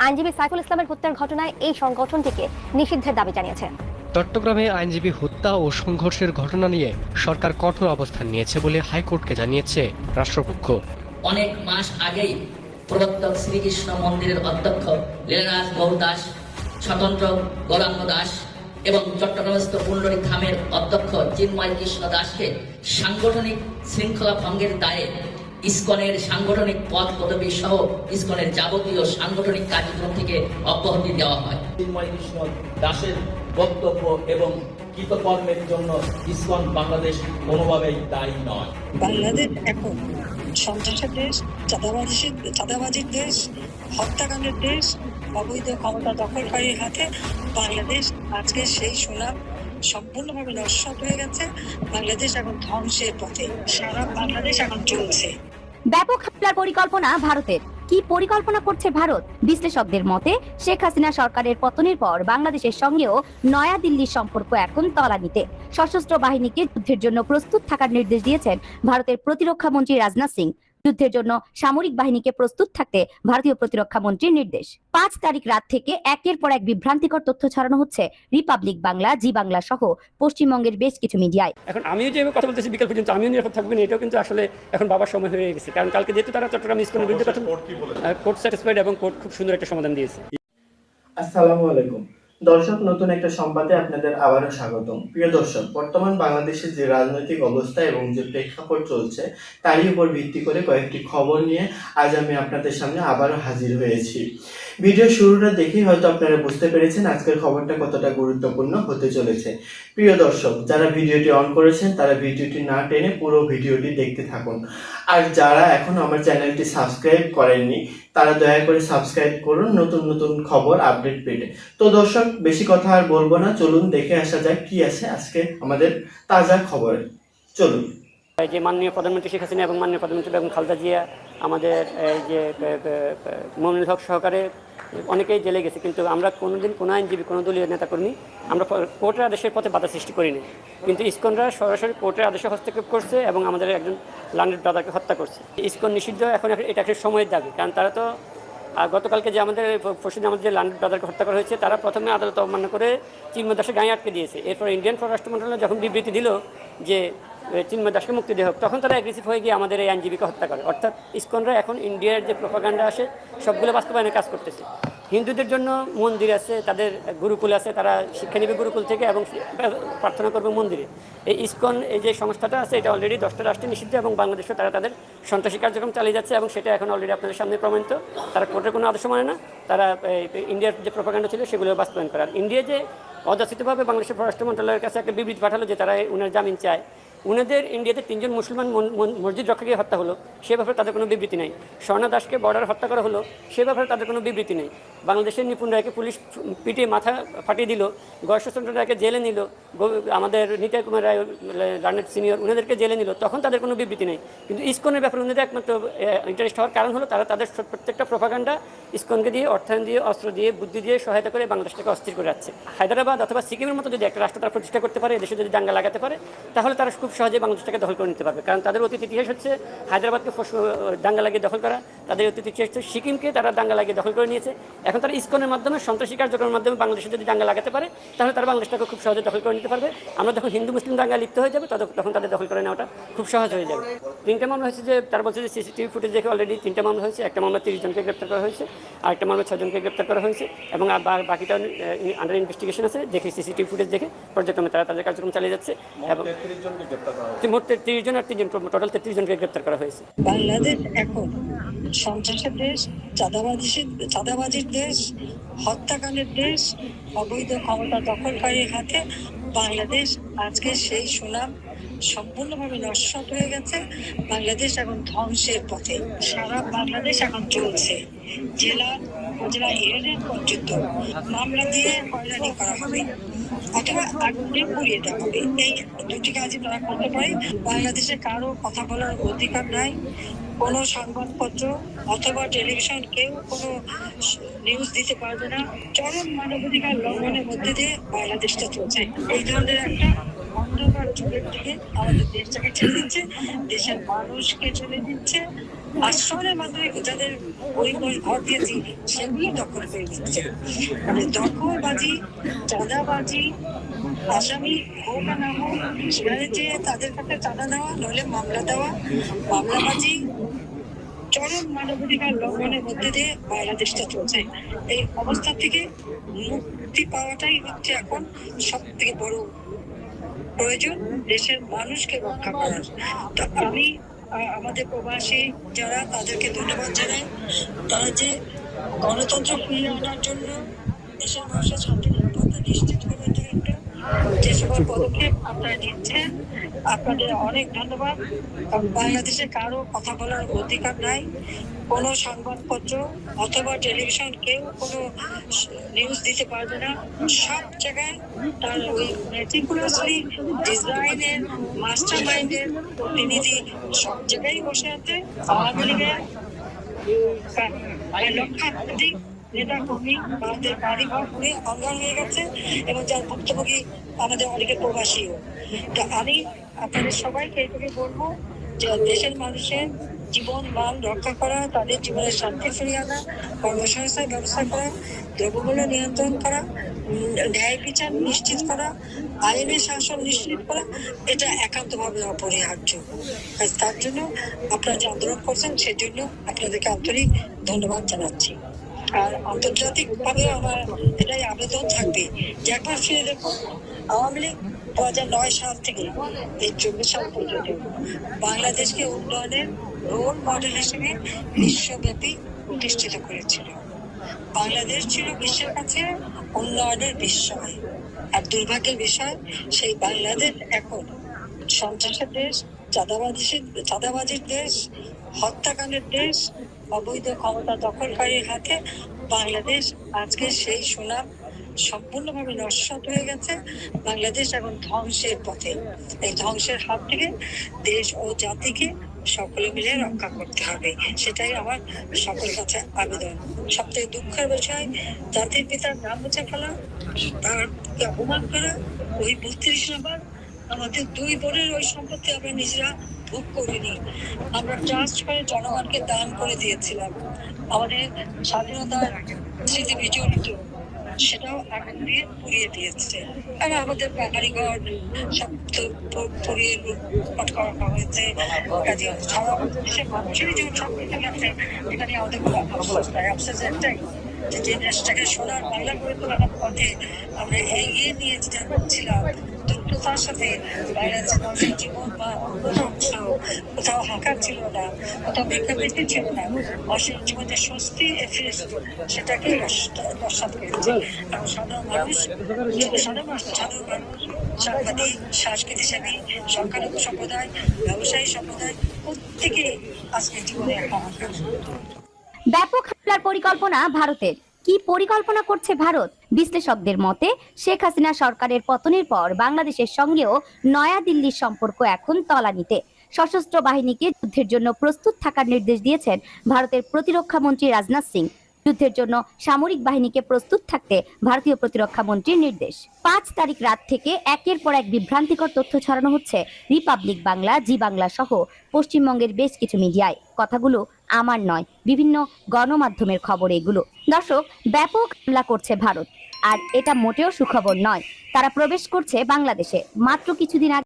আইনজীবী সাইফুল ইসলামের হত্যার ঘটনায় এই সংগঠনটিকে নিষিদ্ধের দাবি জানিয়েছে। চট্টগ্রামে আইনজীবী হত্যা ও সংঘর্ষের ঘটনা নিয়ে সরকার কঠোর অবস্থান নিয়েছে বলে হাইকোর্টকে জানিয়েছে রাষ্ট্রপক্ষ। অনেক মাস আগেই প্রবর্তক শ্রীকৃষ্ণ মন্দিরের অধ্যক্ষ লীলারাজ গৌর দাস, স্বতন্ত্র গৌরাঙ্গ দাস এবং চট্টগ্রামস্থ পুণ্ডরী ধামের অধ্যক্ষ চিন্ময় কৃষ্ণ দাসকে সাংগঠনিক শৃঙ্খলা ভঙ্গের দায়ে ইসকনের সাংগঠনিক পদ পদবী সহ ইসকনের যাবতীয় সাংগঠনিক কার্যক্রম থেকে অব্যাহতি দেওয়া হয়। চিন্ময় কৃষ্ণ দাসের বক্তব্য এবং কৃতকর্মের জন্য ইসকন বাংলাদেশ কোনোভাবেই দায়ী নয়। বাংলাদেশ এখন সন্ত্রাসের দেশ, চাঁদাবাজির দেশ, হত্যাকাণ্ডের দেশ, অবৈধ ক্ষমতা দখলকারীর হাতে বাংলাদেশ আজকে সেই সুনাম সম্পূর্ণভাবে নস্যাৎ হয়ে গেছে। বাংলাদেশ এখন ধ্বংসের পথে, সারা বাংলাদেশ এখন চলছে। ব্যাপক হামলার পরিকল্পনা ভারতের। কি পরিকল্পনা করছে ভারত? বিশ্লেষকদের মতে শেখ হাসিনা সরকারের পতনের পর বাংলাদেশের সঙ্গেও নয়া দিল্লির সম্পর্ক এখন তলানিতে। সশস্ত্র বাহিনীকে যুদ্ধের জন্য প্রস্তুত থাকার নির্দেশ দিয়েছেন ভারতের প্রতিরক্ষা মন্ত্রী রাজনাথ সিং। যুদ্ধের জন্য সামরিক বাহিনীকে প্রস্তুত থাকতে ভারতীয় প্রতিরক্ষা মন্ত্রীর নির্দেশ। 5 তারিখ রাত থেকে একের পর এক বিভ্রান্তিকর তথ্য ছড়ানো হচ্ছে রিপাবলিক বাংলা, জি বাংলা সহ পশ্চিমবঙ্গের বেশ কিছু মিডিয়ায়। এখন আমিও যে কথা বলতেছি বিকাল পর্যন্ত আমিও নিরাপদ থাকবেন, এটাও কিন্তু আসলে এখন বাবার সময় হয়ে গেছে। কারণ কালকে যেহেতু তারা চট্টগ্রাম ইসকনের বিরুদ্ধে কথা কোর্ট স্যাটিসফাইড এবং কোর্ট খুব সুন্দর একটা সমাধান দিয়েছে। আসসালামু আলাইকুম দর্শক, নতুন একটা সংবাদে আপনাদের আবারও স্বাগতম। প্রিয় দর্শক, বর্তমান বাংলাদেশের যে রাজনৈতিক অবস্থা এবং যে প্রেক্ষাপট চলছে তারই উপর ভিত্তি করে কয়েকটি খবর নিয়ে আজ আমি আপনাদের সামনে আবারও হাজির হয়েছি। ভিডিও শুরুটা দেখেই হয়তো আপনারা বুঝতে পেরেছেন আজকের খবরটা কতটা গুরুত্বপূর্ণ হতে চলেছে। প্রিয় দর্শক, যারা ভিডিওটি অন করেছেন তারা ভিডিওটি না টেনে পুরো ভিডিওটি দেখতে থাকুন। আর যারা এখনো আমার চ্যানেলটি সাবস্ক্রাইব করেননি তারা দয়া করে সাবস্ক্রাইব করুন নতুন নতুন খবর আপডেট পেতে। তো দর্শক, বেশি কথা আর বলবো না, চলুন দেখে আসা যাক কি আছে আজকে আমাদের তাজা খবরে। চলুন। যে মাননীয় প্রধানমন্ত্রী শেখ হাসিনা এবং মাননীয় প্রধানমন্ত্রী বেগম খালেদা জিয়া আমাদের এই যে মমিনুল হক সহকারে অনেকেই জেলে গেছে, কিন্তু আমরা কোনোদিন কোনো আইনজীবী, কোনো দলীয় নেতাকর্মী আমরা কোর্টের আদেশের পথে বাধা সৃষ্টি করিনি। কিন্তু ইসকনরা সরাসরি কোর্টের আদেশে হস্তক্ষেপ করছে এবং আমাদের একজন লান্ডেড ব্রাদারকে হত্যা করছে। ইসকন নিষিদ্ধ এখন এটা একটা সময়ের দাবি, কারণ তারা তো গতকালকে যে আমাদের পরশুদিন আমাদের যে লান্ডেড ব্রাদারকে হত্যা করা হয়েছে তারা প্রথমে আদালত অবমাননা করে চিন্ময় দাসের গায়ে আটকে দিয়েছে। এরপর ইন্ডিয়ান পররাষ্ট্র মন্ত্রণালয় যখন বিবৃতি দিল যে চিন্ময় দাসকে মুক্তি দেওয়া হোক, তখন তারা অ্যাগ্রেসিভ হয়ে গিয়ে আমাদের এই আইনজীবীকে হত্যা করে। অর্থাৎ ইসকনরা এখন ইন্ডিয়ার যে প্রোপাগান্ডা আসে সবগুলো বাস্তবায়নে কাজ করতেছে। হিন্দুদের জন্য মন্দির আছে, তাদের গুরুকুল আছে, তারা শিক্ষা নেবে গুরুকুল থেকে এবং প্রার্থনা করবে মন্দিরে। এই ইসকন এই যে সংস্থাটা আছে এটা অলরেডি 10টা রাষ্ট্রে নিষিদ্ধ এবং বাংলাদেশে তারা তাদের সন্ত্রাসী কার্যক্রম চালিয়ে যাচ্ছে এবং সেটা এখন অলরেডি আপনাদের সামনে প্রমাণিত। তারা কোর্টের কোনো আদেশ মানে না, তারা ইন্ডিয়ার যে প্রোপাগান্ডা ছিল সেগুলো বাস্তবায়ন করে। আর ইন্ডিয়া যে অযাচিতভাবে বাংলাদেশের পররাষ্ট্র মন্ত্রণালয়ের কাছে একটা বিবৃতি পাঠালো যে তারা উনার জামিন চায়, উনাদের ইন্ডিয়াতে 3 জন মুসলমান মসজিদ রক্ষাকে হত্যা হলো সে ব্যাপারে তাদের কোনো বিবৃতি নেই। স্বর্ণা দাসকে বর্ডার হত্যা করা হলো সে ব্যাপারে তাদের কোনো বিবৃতি নেই। বাংলাদেশের নিপুণ রায়কে পুলিশ পিটিয়ে মাথা ফাটিয়ে দিল, গয়েশ্বরচন্দ্র রায়কে জেলে নিল, আমাদের নিতাই কুমার রায় লার্নেড সিনিয়র উনাদেরকে জেলে নিল, তখন তাদের কোনো বিবৃতি নেই। কিন্তু ইসকনের ব্যাপারে উনাদের একমাত্র ইন্টারেস্ট হওয়ার কারণ হলো তারা তাদের প্রত্যেকটা প্রোপাগান্ডা ইসকনকে দিয়ে, অর্থায়ন দিয়ে, অস্ত্র দিয়ে, বুদ্ধি দিয়ে সহায়তা করে বাংলাদেশটাকে অস্থির করে যাচ্ছে। হায়দ্রাবাদ অথবা সিকিমের মতো যদি একটা রাষ্ট্র তারা প্রতিষ্ঠা করতে পারে, দেশে যদি দাঙ্গা লাগাতে পারে, তাহলে তারা খুব সহজে বাংলাদেশটাকে দখল করে নিতে পারবে। কারণ তাদের অতীত ইতিহাস হচ্ছে হায়দ্রাবাদকে দাঙ্গা লাগিয়ে দখল করা, তাদের অতীত ইতিহাস হচ্ছে সিকিমকে তারা দাঙ্গা লাগিয়ে দখল করে নিয়েছে। এখন তারা ইসকনের মাধ্যমে, সন্ত্রাসী কার্যক্রমের মাধ্যমে বাংলাদেশে যদি দাঙ্গা লাগাতে পারে তাহলে তারা বাংলাদেশটাকে খুব সহজে দখল করে নিতে পারবে। আমরা যখন হিন্দু মুসলিম দাঙ্গা লিপ্ত হয়ে যাবে তখন তাদের দখল করে নেওয়াটা খুব সহজ হয়ে যাবে। 3টে মামলা হয়েছে, যে তারা বলছে যে সিসিটিভি ফুটেজ দেখে অলরেডি 3টে মামলা হয়েছে। একটা মামলা 30 জনকে গ্রেপ্তার করা হয়েছে, আর একটা মামলা 6 জনকে গ্রেপ্তার করা হয়েছে এবং বাকিটা আন্ডার ইনভেস্টিগেশন আছে। দেখে সিসিটিভি ফুটেজ দেখে পর্যায়ক্রমে তারা তাদের কার্যক্রম চালিয়ে যাচ্ছে এবং মোট 30 জন আর 3 জন, টোটাল 33 জনকে গ্রেপ্তার করা হয়েছে। বাংলাদেশ এখন সন্ত্রাসের দেশ, চাঁদাবাজির দেশ, হত্যাকাণ্ডের দেশ, অবৈধ ক্ষমতা দখলকারীর হাতে বাংলাদেশ আজকে সেই সুনাম সম্পূর্ণভাবে নস্যাৎ হয়ে গেছে। বাংলাদেশ এখন ধ্বংসের পথে, সারা বাংলাদেশ এখন চলছে। জেলা উপজেলা ইউনিয়ন পর্যন্ত মামলা দিয়ে হয়রানি করা হবে অথবা আগুন দিয়ে পুড়িয়ে দেওয়া হবে। এই 2টি কাজই তারা করতে পারে। বাংলাদেশে কারো কথা বলার অধিকার নাই। কোনো সংবাদপত্র অথবা টেলিভিশন কেউ কোনো নিউজ দিতে পারবে না। চরম মানবাধিকার লঙ্ঘনের মধ্যে দিয়ে বাংলাদেশটা চলছে। এই ধরনের একটা অন্ধকার যুগের দিকে আমাদের দেশটাকে ঠেলে দিচ্ছে, দেশের মানুষকে ঠেলে দিচ্ছে। আশ্রমের মাধ্যমে যাদের পরিবার ঘর দিয়েছি সেগুলো দখল করে দিচ্ছে। মানে দখলবাজি, চাঁদাবাজি, আসামি হোক আর না হোক সেখানে যে তাদের কাছে চাঁদা দেওয়া, নইলে মামলা দেওয়া, মামলাবাজি, চরম মানবাধিকার লঙ্ঘনের মধ্যে দিয়ে বাংলাদেশটা চলছে। এই অবস্থা থেকে মুক্তি পাওয়াটাই হচ্ছে এখন সব থেকে বড় প্রয়োজন, দেশের মানুষকে রক্ষা করার। তো আমি আমাদের প্রবাসী যারা, তাদেরকে ধন্যবাদ জানাই। তারা যে গণতন্ত্র ফিরিয়ে আনার জন্য, দেশের মানুষের শান্তি নিরাপত্তা নিশ্চিত করার জন্য যে সকল পদক্ষেপ আপনারা নিচ্ছেন, আপনাদের অনেক ধন্যবাদ। বাংলাদেশে কারো কথা বলার অধিকার নাই। কোনো সংবাদপত্র অথবা টেলিভিশন কেউ কোনো নিউজ দিতে পারবে না। সব জায়গায় তার ওই মেটিকুলাসলি ডিজাইনের মাস্টার মাইন্ডের প্রতিনিধি সব জায়গায় বসে আছে। আওয়ামী লীগের লক্ষাধিক নেতা কর্মী আমাদের বাড়ি ঘর করে অঙ্গার হয়ে গেছে এবং যার ভুক্তভোগী আমাদের অনেকে প্রবাসীও। তো আমি আপনাদের সবাইকে এইভাবে বলবো যে দেশের মানুষের জীবন মান রক্ষা করা, তাদের জীবনের শান্তি ফিরিয়ে আনা, কর্মসংস্থান ব্যবস্থা করা, দ্রব্যমূল্য নিয়ন্ত্রণ করা, ন্যায় বিচার নিশ্চিত করা, আইনের শাসন নিশ্চিত করা, এটা একান্তভাবে অপরিহার্য। তার জন্য আপনারা যে আন্দোলন করছেন সেজন্য আপনাদেরকে আন্তরিক ধন্যবাদ জানাচ্ছি। আর আন্তর্জাতিক ভাবে আমার এটাই আবেদন থাকবে যে একবার ফিরে দেখুন, আওয়ামী লীগ 2009 সাল থেকে এই 24 সাল পর্যন্ত বাংলাদেশকে উন্নয়নের রোল মডেল হিসেবে বিশ্বব্যাপী প্রতিষ্ঠিত করেছিল। বাংলাদেশ ছিল বিশ্বের কাছে উন্নয়নের বিস্ময়। আর দুর্ভাগ্যের বিষয়, সেই বাংলাদেশ এখন সন্ত্রাসের দেশ, চাঁদাবাজির দেশ, হত্যাকাণ্ডের দেশ, অবৈধ ক্ষমতা দখলকারীর হাতে বাংলাদেশ আজকে সেই সুনাম সম্পূর্ণভাবে নস্যাৎ হয়ে গেছে। বাংলাদেশ এখন ধ্বংসের পথে। এই ধ্বংসের হাত থেকে দেশ ও জাতিকে সকলে মিলে রক্ষা করতে হবে, সেটাই আমার সকলের কাছে আবেদন। সব থেকে দুঃখের বিষয়, জাতির পিতার নাম মুছে ফেলা, তারকে অপমান করা। ওই 32 নম্বর আমাদের 2 বোনের ওই সম্পত্তি আমরা নিজেরা ভোগ করিনি, আমরা ট্রাস্ট করে জনগণকে দান করে দিয়েছিলাম। আমাদের স্বাধীনতার স্মৃতি বিজড়িত, সেটাও আগুন দিয়ে পুড়িয়ে দিয়েছে। আর আমাদের বাড়িঘর সব পুড়িয়ে লুটপাট করা হয়েছে। সারা দেশের মানুষেরই যেমন সব কিছু গেছে, এখানে আমাদের কোনো আফসোস নাই। আফসোস একটাই যে দেশটাকে সোনার বাংলা করে তোলার পথে আমরা এগিয়ে নিয়ে যাচ্ছিলাম, দ্রুততার সাথে বাংলাদেশের মানুষের জীবন বা কোথাও হাঁকার ছিল না, কোথাও ভিক্ষাবৃত্তি ছিল না, অসীম জীবনের স্বস্তি ফিরেছিল, সেটাকে নস্যাৎ করেছে। এবং সাধারণ মানুষ, সাংবাদিক, সংস্কৃতিসেবী, সংখ্যালঘু সম্প্রদায়, ব্যবসায়ী সম্প্রদায়, প্রত্যেকেই আজকে জীবনে হাহাকার। ব্যাপক হামলার পরিকল্পনা ভারতের। কি পরিকল্পনা করছে ভারত? বিশ্লেষকদের মতে শেখ হাসিনা সরকারের পতনের পর বাংলাদেশের সঙ্গেও নয়াদিল্লির সম্পর্ক এখন তলানিতে। সশস্ত্র বাহিনীকে যুদ্ধের জন্য প্রস্তুত থাকার নির্দেশ দিয়েছেন ভারতের প্রতিরক্ষা মন্ত্রী রাজনাথ সিং। যুদ্ধের জন্য সামরিক বাহিনীকে প্রস্তুত থাকতে ভারতীয় প্রতিরক্ষা মন্ত্রীর নির্দেশ। 5 তারিখ রাত থেকে একের পর এক বিভ্রান্তিকর তথ্য ছড়ানো হচ্ছে রিপাবলিক বাংলা, জি বাংলা সহ পশ্চিমবঙ্গের বেশ কিছু মিডিয়ায়। কথাগুলো আমার নয়, বিভিন্ন গণমাধ্যমের খবর এগুলো। দর্শক, ব্যাপক হামলা করছে ভারত, আর এটা মোটেও সুখবর নয়। তারা প্রবেশ করছে বাংলাদেশে। মাত্র কিছুদিন আগে